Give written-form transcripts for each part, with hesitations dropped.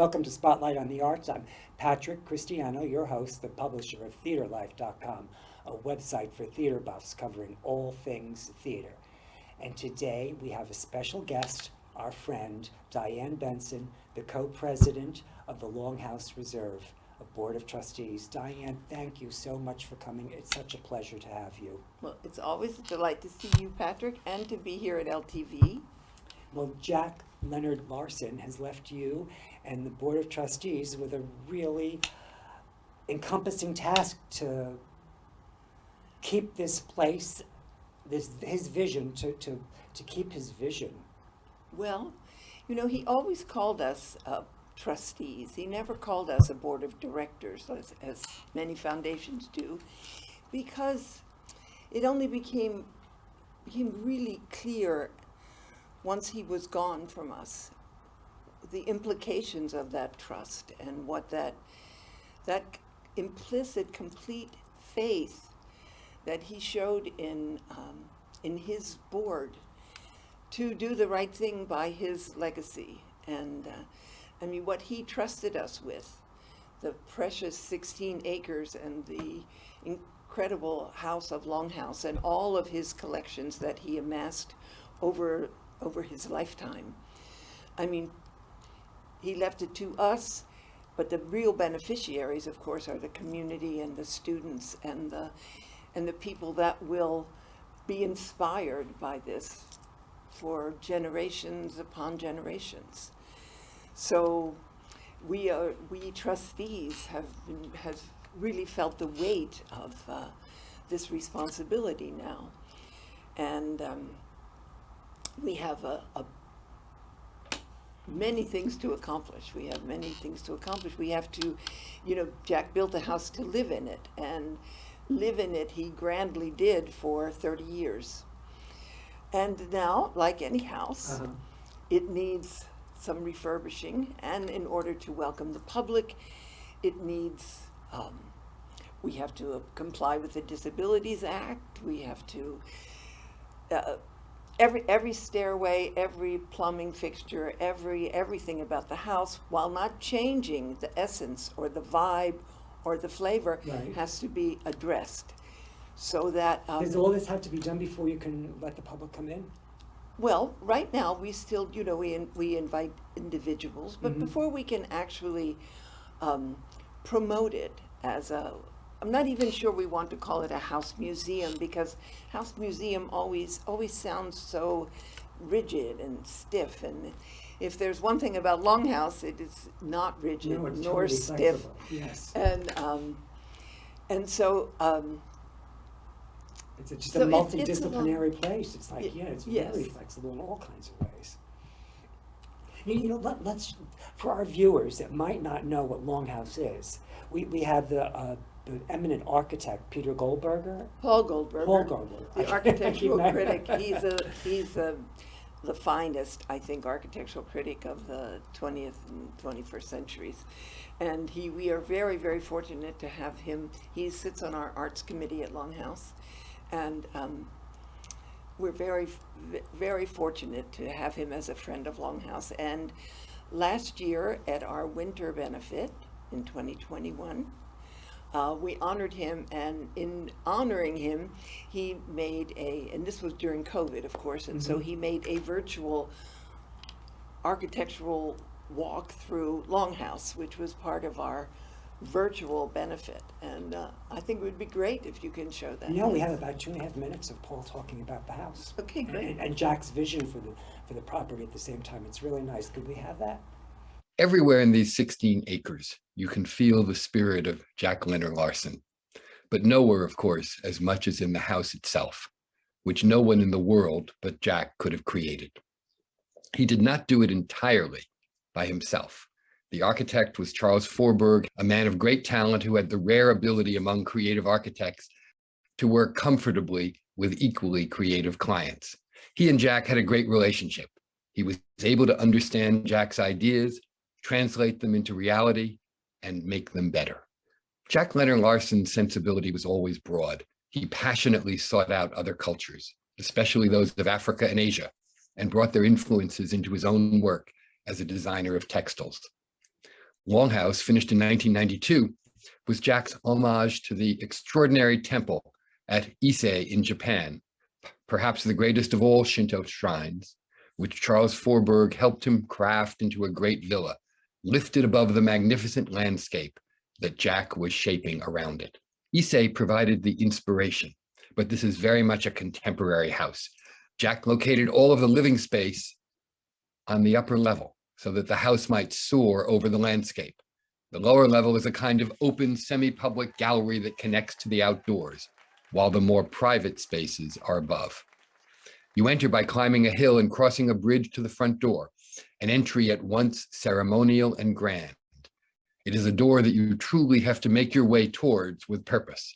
Welcome to Spotlight on the Arts. I'm Patrick Cristiano, your host, the publisher of TheaterLife.com, a website for theater buffs covering all things theater. And today we have a special guest, our friend Dianne Benson, the co-president of the LongHouse Reserve, a Board of Trustees. Dianne, thank you so much for coming. It's such a pleasure to have you. Well, it's always a delight to see you, Patrick, and to be here at LTV. Well, Jack Leonard Larson has left you and the Board of Trustees with a really encompassing task to keep this place, his vision, to keep his vision. Well, you know, he always called us trustees. He never called us a board of directors, as many foundations do, because it only became really clear once he was gone from us, the implications of that trust and what that implicit, complete faith that he showed in his board to do the right thing by his legacy. And I mean, what he trusted us with, the precious 16 acres and the incredible house of LongHouse and all of his collections that he amassed over his lifetime. I mean, he left it to us, but the real beneficiaries, of course, are the community and the students and the people that will be inspired by this for generations upon generations. So we trustees have really felt the weight of this responsibility now, and we have many things to accomplish. We have many things to accomplish. We have to, you know, Jack built a house to live in it, and live in it he grandly did for 30 years. And now, like any house, it needs some refurbishing, and in order to welcome the public, it needs, we have to comply with the Disabilities Act. We have to, every stairway, every plumbing fixture, everything about the house, while not changing the essence or the vibe or the flavor, Right, has to be addressed. So that does all this have to be done before you can let the public come in? well, right now we still, you know, we invite individuals, but before we can actually promote it as I'm not even sure we want to call it a house museum, because house museum always sounds so rigid and stiff. And if there's one thing about LongHouse, it is not rigid No, it's nor totally stiff. flexible. Yes. And so. It's just So a it's a multidisciplinary place. It's like, yeah, it's yes. very flexible in all kinds of ways. You know, let's, for our viewers that might not know what LongHouse is, we have the eminent architect, Peter Goldberger. Paul Goldberger. Paul Goldberger. The architectural critic. He's the finest, I think, architectural critic of the 20th and 21st centuries. And we are very, very fortunate to have him. He sits on our arts committee at LongHouse. And we're very, very fortunate to have him as a friend of LongHouse. And last year at our winter benefit in 2021, we honored him, and in honoring him, he made and this was during COVID, of course, and so he made a virtual architectural walk through LongHouse, which was part of our virtual benefit. And I think it would be great if you can show that. Yeah, we have about 2.5 minutes of Paul talking about the house. Okay, great. And Jack's vision for the property at the same time. It's really nice. Could we have that? Everywhere in these 16 acres, you can feel the spirit of Jack Leonard Larson, but nowhere, of course, as much as in the house itself, which no one in the world but Jack could have created. He did not do it entirely by himself. The architect was Charles Forberg, a man of great talent who had the rare ability among creative architects to work comfortably with equally creative clients. He and Jack had a great relationship. He was able to understand Jack's ideas, translate them into reality, and make them better. Jack Leonard Larson's sensibility was always broad. He passionately sought out other cultures, especially those of Africa and Asia, and brought their influences into his own work as a designer of textiles. LongHouse, finished in 1992, was Jack's homage to the extraordinary temple at Ise in Japan, perhaps the greatest of all Shinto shrines, which Charles Forberg helped him craft into a great villa, lifted above the magnificent landscape that Jack was shaping around it. Ise provided the inspiration, but this is very much a contemporary house. Jack located all of the living space on the upper level so that the house might soar over the landscape. The lower level is a kind of open, semi-public gallery that connects to the outdoors, while the more private spaces are above. You enter by climbing a hill and crossing a bridge to the front door, an entry at once ceremonial and grand. It is a door that you truly have to make your way towards with purpose.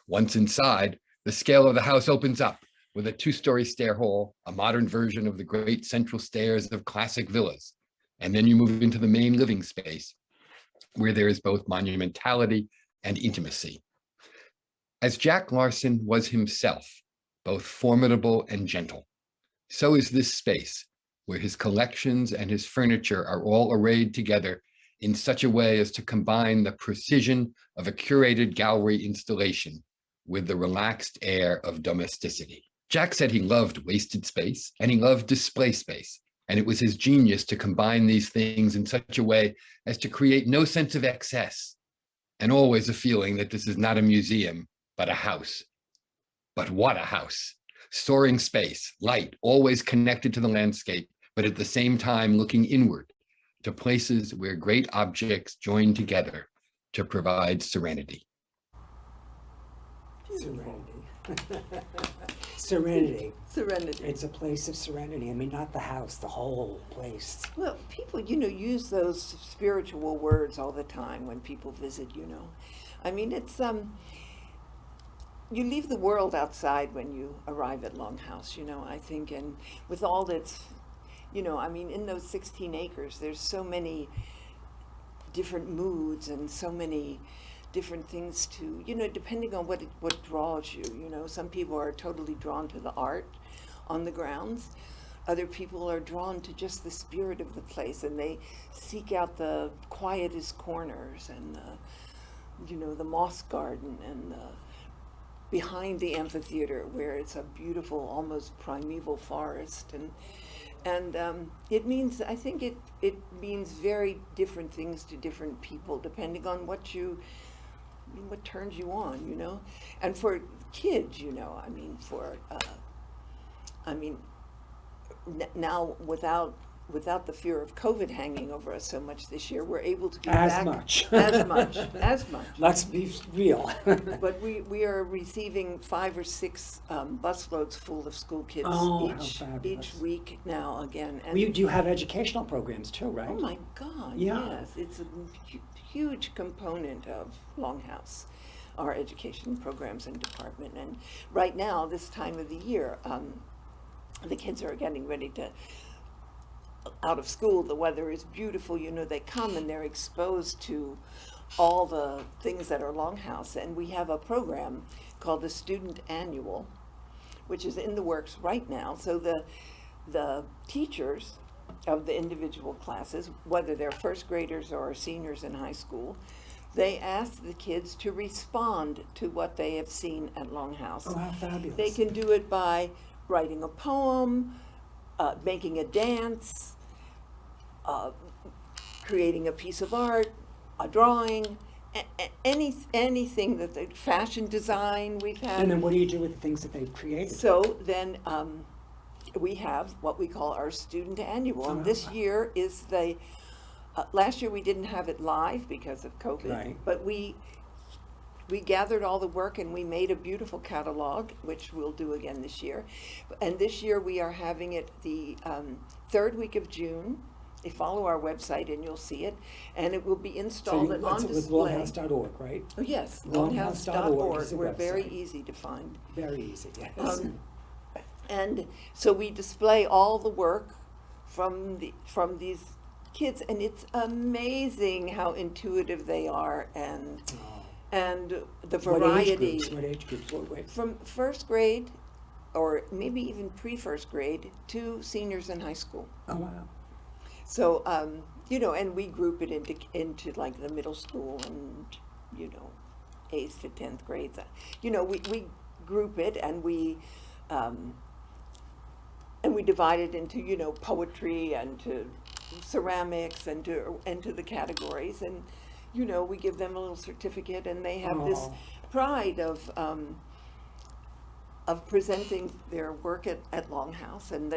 Once inside, the scale of the house opens up with a two-story stair hall, a modern version of the great central stairs of classic villas. And then you move into the main living space, where there is both monumentality and intimacy. As Jack Larson was himself, both formidable and gentle, so is this space, where his collections and his furniture are all arrayed together in such a way as to combine the precision of a curated gallery installation with the relaxed air of domesticity. Jack said he loved wasted space and he loved display space, and it was his genius to combine these things in such a way as to create no sense of excess, and always a feeling that this is not a museum, but a house. But what a house! Soaring space, light, always connected to the landscape, but at the same time looking inward to places where great objects join together to provide serenity. Serenity. Serenity. Serenity. It's a place of serenity. I mean, not the house, the whole place. Well, people, use those spiritual words all the time when people visit, I mean, it's, you leave the world outside when you arrive at LongHouse, I think, and with all its, I mean, in those 16 acres, there's so many different moods and so many different things to, depending on what draws you, some people are totally drawn to the art on the grounds. Other people are drawn to just the spirit of the place, and they seek out the quietest corners and the moss garden and behind the amphitheater, where it's a beautiful, almost primeval forest, and it means, I think it means very different things to different people, depending on what turns you on, and for kids, I mean, now without the fear of COVID hanging over us so much this year, we're able to be As much. Let's be real. But we are receiving 5 or 6 busloads full of school kids How fabulous. each week now again. And Well, you do have educational programs too, right? oh my God, Yeah. yes, it's a huge component of LongHouse, our education programs and department. And right now, this time of the year, the kids are getting ready to out of school. The weather is beautiful, they come and they're exposed to all the things that are LongHouse, and we have a program called the Student Annual, which is in the works right now. So the teachers of the individual classes, whether they're first graders or seniors in high school, they ask the kids to respond to what they have seen at LongHouse. Oh, how fabulous. They can do it by writing a poem, making a dance, creating a piece of art, a drawing, anything that the fashion design we've had. And then what do you do with the things that they've created? So then we have what we call our Student Annual, and this year is the, last year we didn't have it live because of COVID, Right. but we gathered all the work and we made a beautiful catalog, which we'll do again this year. And this year we are having it the 3rd week of June. They follow our website and you'll see it, and it will be installed and on It's display. longhouse.org, right? Oh, yes, longhouse.org is longhouse.org. the We're very website. easy to find. Very easy, yes. And so we display all the work from these kids, and it's amazing how intuitive they are, and the variety. What age groups? What From first grade, or maybe even pre-first grade, to seniors in high school. Oh, wow. So you know, and we group it into like the middle school and, you know, 8th to 10th grades. You know, we group it and we divide it into, you know, poetry and to ceramics and to the categories, and, you know, we give them a little certificate, and they have this Aw. pride of presenting their work at LongHouse, and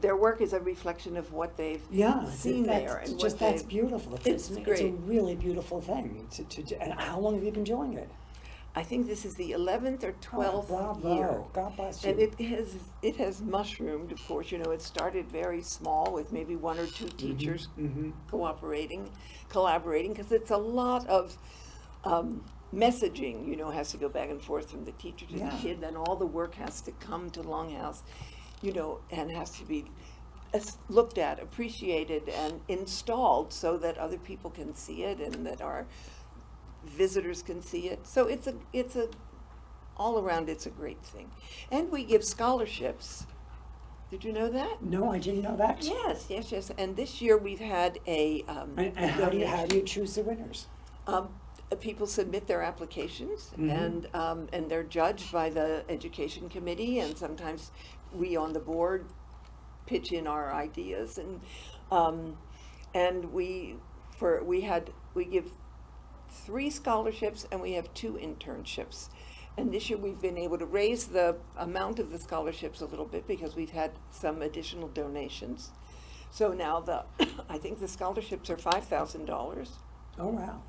their work is a reflection of what they've seen there, and just what that's they've. beautiful. It's It's a great. really beautiful thing to do. And how long have you been doing it? I think this is the 11th or 12th Bravo. year. God bless you. And it has mushroomed, of course. You know, it started very small with maybe 1 or 2 teachers collaborating, because it's a lot of messaging. You know, has to go back and forth from the teacher to the kid. Then all the work has to come to LongHouse, you know, and has to be looked at, appreciated, and installed so that other people can see it and that our visitors can see it. So it's a all around, it's a great thing. And we give scholarships. Did you know that? No, I didn't know that. Yes. And this year we've had a And how do you choose the winners? people submit their applications, and they're judged by the education committee, and sometimes we on the board pitch in our ideas, and we give 3 scholarships and we have 2 internships. And this year we've been able to raise the amount of the scholarships a little bit because we've had some additional donations. So now I think the scholarships are $5,000. Oh, wow.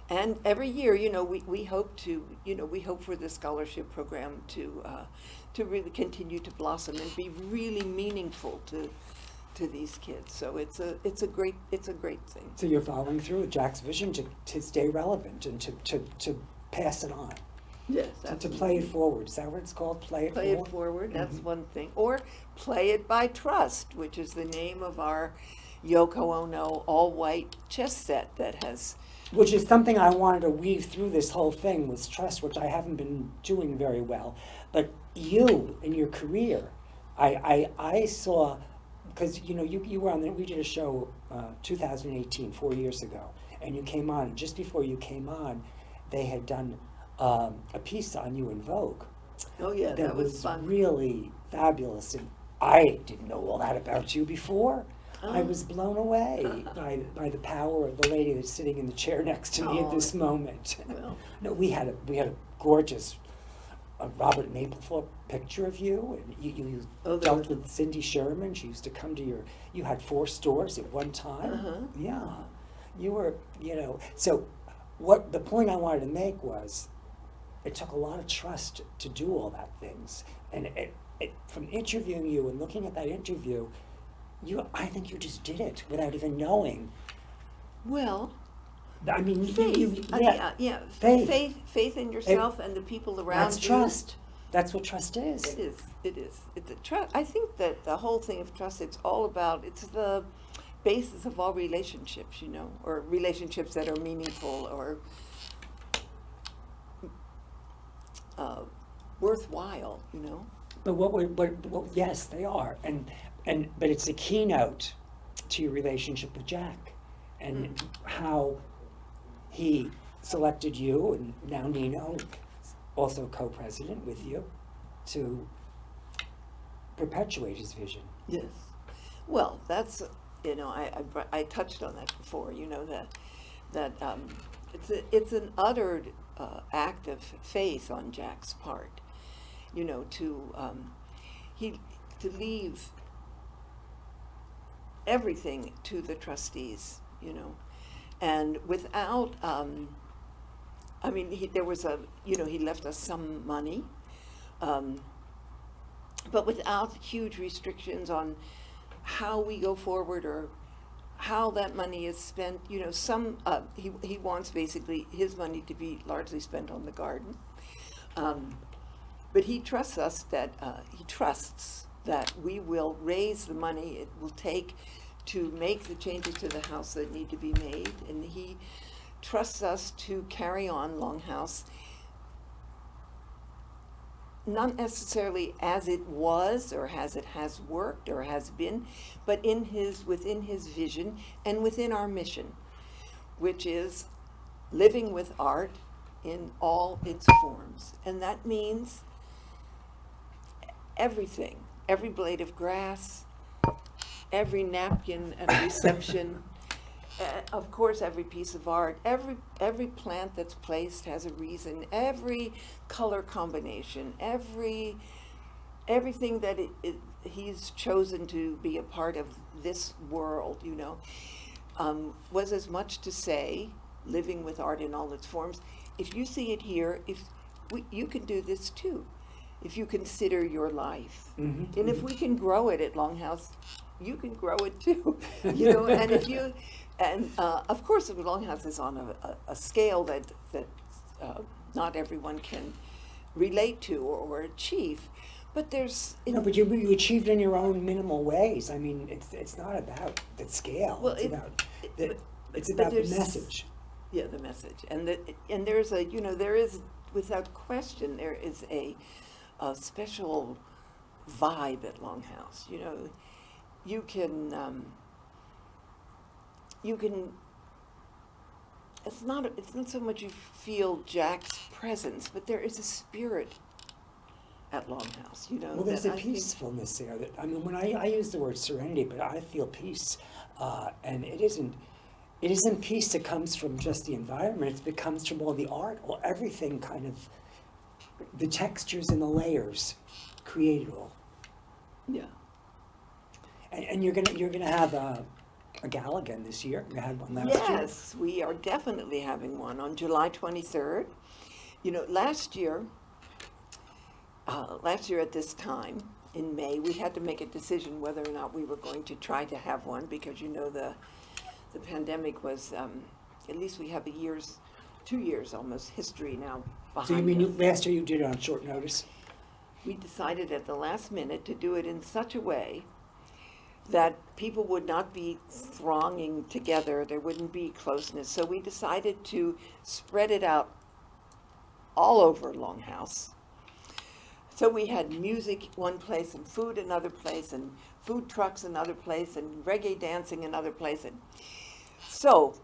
And every year, you know, we hope for the scholarship program to really continue to blossom and be really meaningful to these kids. So it's a great thing. So you're following through with Jack's vision to stay relevant and to pass it on. Yes, To play it forward. Is that what it's called? Play it forward? That's one thing. Or play it by trust, which is the name of our Yoko Ono all-white chess set that has. Which is something I wanted to weave through this whole thing, was trust, which I haven't been doing very well. But you, in your career, I saw, because you know you were on we did a show 2018, 4 years ago, and you came on. Just before you came on, they had done a piece on you in Vogue. Oh yeah, that was fun. Really fabulous, and I didn't know all that about you before. I was blown away by the power of the lady that's sitting in the chair next to me at this moment. Well. No, we had a gorgeous Robert Mapplethorpe picture of you, and you dealt with Cindy Sherman. She used to come to you had 4 stores at one time. Yeah, you were, you know. So what the point I wanted to make was, it took a lot of trust to do all that things, and from interviewing you and looking at that interview, I think you just did it without even knowing. Well, I mean, faith. Faith in yourself and the people around you. That's trust. That's what trust is. It is. It's a trust. I think that the whole thing of trust, it's the basis of all relationships, you know, or relationships that are meaningful or worthwhile, you know. But yes, they are, but it's a keynote to your relationship with Jack, and how he selected you, and now Nino, also co-president with you, to perpetuate his vision. Yes. Well, that's, you know, I touched on that before, you know, that it's an uttered act of faith on Jack's part, you know, to leave everything to the trustees, you know, and without, I mean, he left us some money, but without huge restrictions on how we go forward or how that money is spent. You know, he wants basically his money to be largely spent on the garden, but he trusts us that we will raise the money it will take to make the changes to the house that need to be made, and he trusts us to carry on LongHouse not necessarily as it was or as it has worked or has been, but within his vision and within our mission, which is living with art in all its forms. And that means everything, every blade of grass, every napkin at a reception, of course, every piece of art, every plant that's placed has a reason, every color combination, everything that he's chosen to be a part of this world, was as much to say, living with art in all its forms. If you see it here, you can do this too, if you consider your life. Mm-hmm. And if we can grow it at LongHouse, you can grow it too, and if you, and of course the LongHouse is on a scale that not everyone can relate to or achieve, but there's... No, but you achieved in your own minimal ways. I mean, it's not about the scale, Well, it's about the there's- message. Yeah, the message, and there's there is, without question, there is a special vibe at LongHouse. You can it's not so much you feel Jack's presence, but there is a spirit at LongHouse. Well, there's that a I think- peacefulness there. When I use the word serenity, but I feel peace, and it isn't peace that comes from just the environment. It comes from all the art, or everything kind of, the textures and the layers create it all. Yeah. And you're gonna have a gala again this year. You had one last year. Yes, we are definitely having one on July 23rd. Last year at this time in May, we had to make a decision whether or not we were going to try to have one, because the pandemic was, at least we have 2 years almost history now behind So you mean us. last year you did it on short notice? We decided at the last minute to do it in such a way that people would not be thronging together, there wouldn't be closeness. So we decided to spread it out all over LongHouse. So we had music one place and food another place and food trucks another place and reggae dancing another place. And so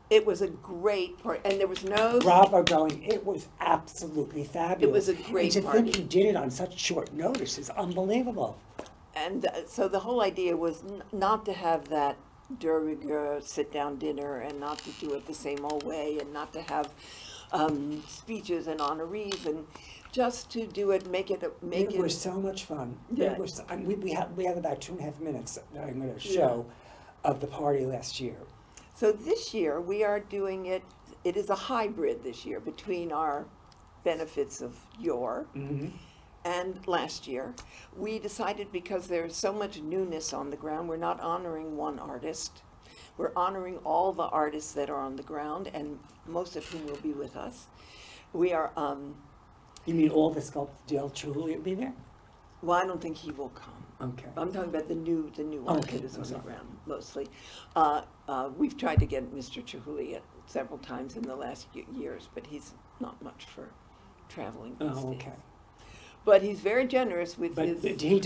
it was a great part, and there was no... Bravo going, it was absolutely fabulous. It was a great And to party. think you did it on such short notice is unbelievable. And so the whole idea was not to have that de rigueur sit-down dinner, and not to do it the same old way, and not to have speeches and honorees, and just to do it, make it. It was so much fun. Yeah. It was. We have about 2.5 minutes that I'm going to show of the party last year. So this year we are doing it. It is a hybrid this year between our benefits of yore and last year. We decided, because there's so much newness on the ground, we're not honoring one artist. We're honoring all the artists that are on the ground, and most of whom will be with us. We are. You mean all the sculptors, Dale Truly will be there? Well, I don't think he will come. Okay. I'm talking about the new one Okay, that is I'm on the sorry. ground mostly. We've tried to get Mr. Chihuly several times in the last years, but he's not much for traveling these Oh, days. okay. But he's very generous with But his. he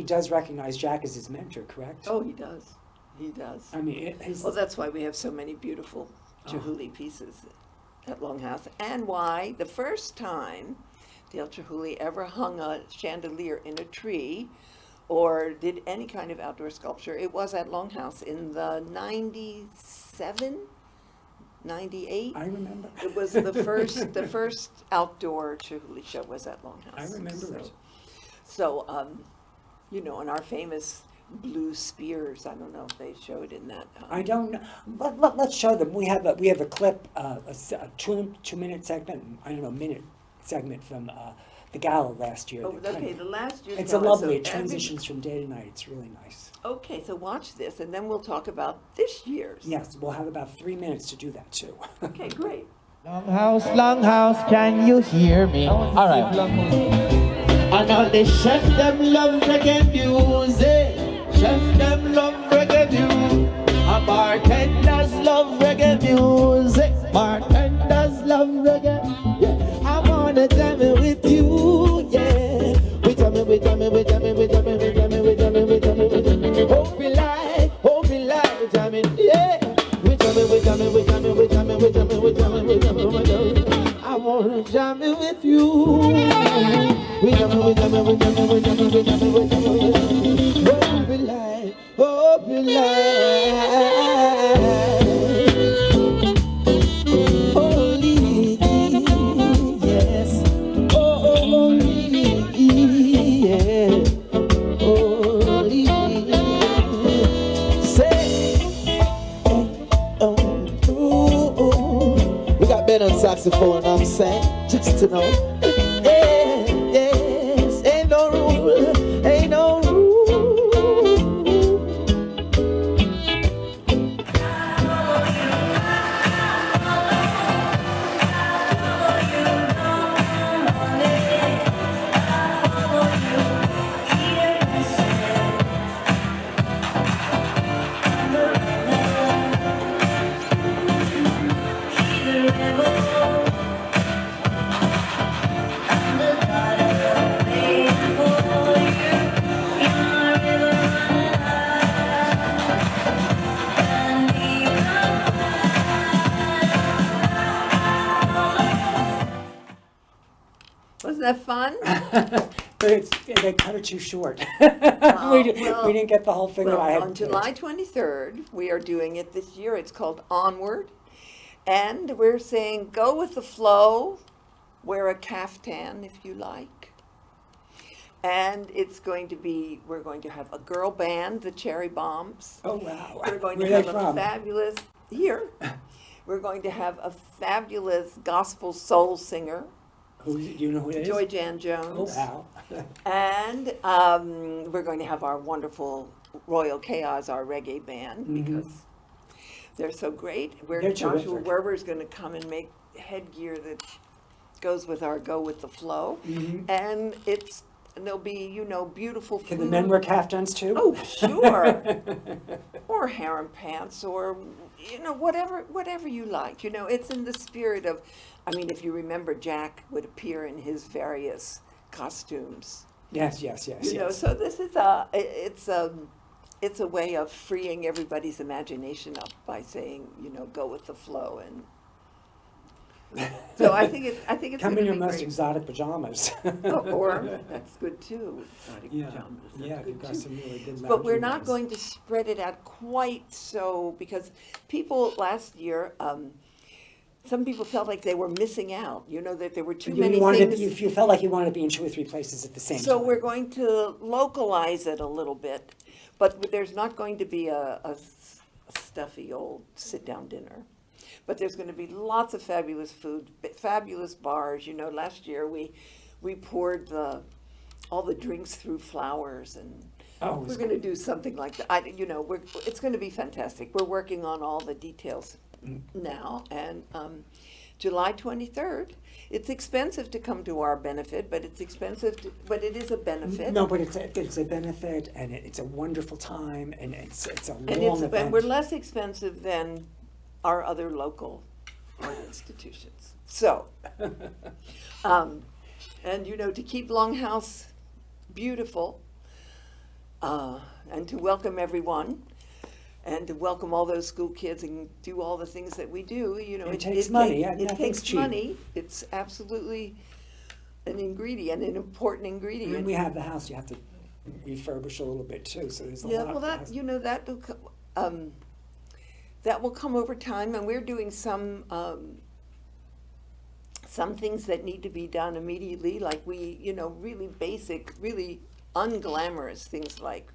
does recognize Jack as his mentor, correct? Oh, he does. He does. I mean, his, Well, that's why we have so many beautiful Chihuly pieces at LongHouse, and why the first time Dale Chihuly ever hung a chandelier in a tree or did any kind of outdoor sculpture, it was at LongHouse in the 97, 98. I remember. It was the first outdoor Chihuly show was at LongHouse. I remember it. So, and our famous blue spears, I don't know if they showed in that. I don't know. Let's show them. We have a clip, a 2-minute segment. I don't know, minute segment from the gala last year. Oh, that okay, kind the last year's it's gala, a lovely. so It transitions from day to night. It's really nice. Okay, so watch this, and then we'll talk about this year's. Yes, we'll have about 3 minutes to do that too. Okay, great. LongHouse, can you hear me? All right. And all the chefs them love reggae music. Chefs them love reggae music. And bartenders love reggae music. Bartenders love reggae. Yeah. I wanna jam it with you. jamming with you. We jamming, we jamming, we jamming, we jamming, we jamming, we jamming. Hope you like. Holy, yes. Holy, yeah. Holy. Say, we got Ben on saxophone, I'm saying, just to know. Yes, ain't no rule, ain't no rule. Wasn't that fun? But they cut it too short. well- We didn't get the whole thing that I Well, had. on July 23rd, we are doing it this year. It's called Onward. And we're saying go with the flow, wear a caftan if you like. And it's going to be, we're going to have a girl band, the Cherry Bombs. Oh, wow. We're going Where to are have they a from? fabulous, here, we're going to have a fabulous gospel soul singer, Do you know who it is? Joy Jan Oh, Jones. wow. And we're going to have our wonderful Royal Chaos, our reggae band, because they're so great. They're Joshua terrific. Werber is going to come and make headgear that goes with our Go With The Flow. And there'll be, beautiful food. Can the men wear caftans too? Oh, sure. Or harem pants, or whatever you like. It's in the spirit of, if you remember, Jack would appear in his various costumes. Yes. So this is it's a way of freeing everybody's imagination up by saying, go with the flow, and so I think it's Come gonna in your be most great. exotic pajamas. Or that's good too. Exotic Yeah, pajamas. That's yeah, good you've got too. some really good But we're loungewear not ones. going to spread it out quite so, because people last year, some people felt like they were missing out. That there were too many things. You felt like you wanted to be in 2 or 3 places at the same So time. we're going to localize it a little bit, but there's not going to be a stuffy old sit-down dinner. But there's going to be lots of fabulous food, fabulous bars. Last year we poured all the drinks through flowers, and Oh, it was we're going to do something like that. It's going to be fantastic. We're working on all the details now, and July 23rd. It's expensive to come to our benefit, but it is a benefit. No, but it's a benefit, and it's a wonderful time, and it's a long And event. we're less expensive than our other local art institutions. So, and to keep LongHouse beautiful, and to welcome everyone, and to welcome all those school kids and do all the things that we do, It takes money. It Nothing's takes cheap. money. It's absolutely an important ingredient. When we have the house, you have to refurbish a little bit too, so there's a Yeah, lot. well, that will come over time, and we're doing some things that need to be done immediately, like really basic, really unglamorous things, like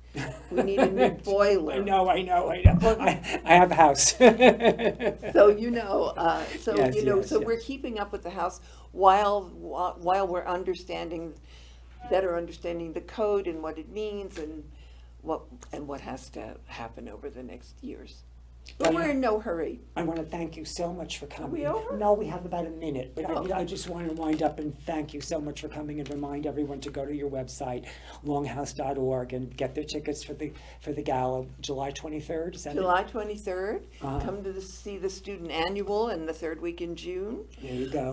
we need a new boiler. I know. I have a house. So Yes, so we're keeping up with the house while we're better understanding the code and what it means, and what has to happen over the next years. But we're in no hurry. I want to thank you so much for coming. we over? No, we have about a minute, but Oh. I just want to wind up and thank you so much for coming, and remind everyone to go to your website, longhouse.org, and get their tickets for the gala, July 23rd. Is that it? July 23rd, Uh-huh. come to see the student annual in the third week in June. There you go.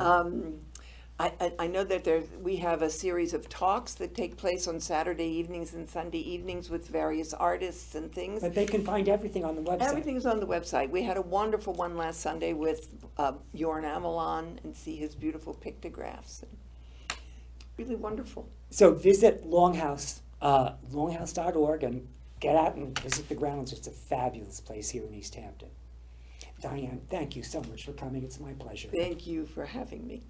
I know that we have a series of talks that take place on Saturday evenings and Sunday evenings with various artists and things. But they can find everything on the website. Everything's on the website. We had a wonderful one last Sunday with Jorn Amelon and see his beautiful pictographs. Really wonderful. So visit LongHouse, longhouse.org, and get out and visit the grounds. It's a fabulous place here in East Hampton. Dianne, thank you so much for coming. It's my pleasure. Thank you for having me.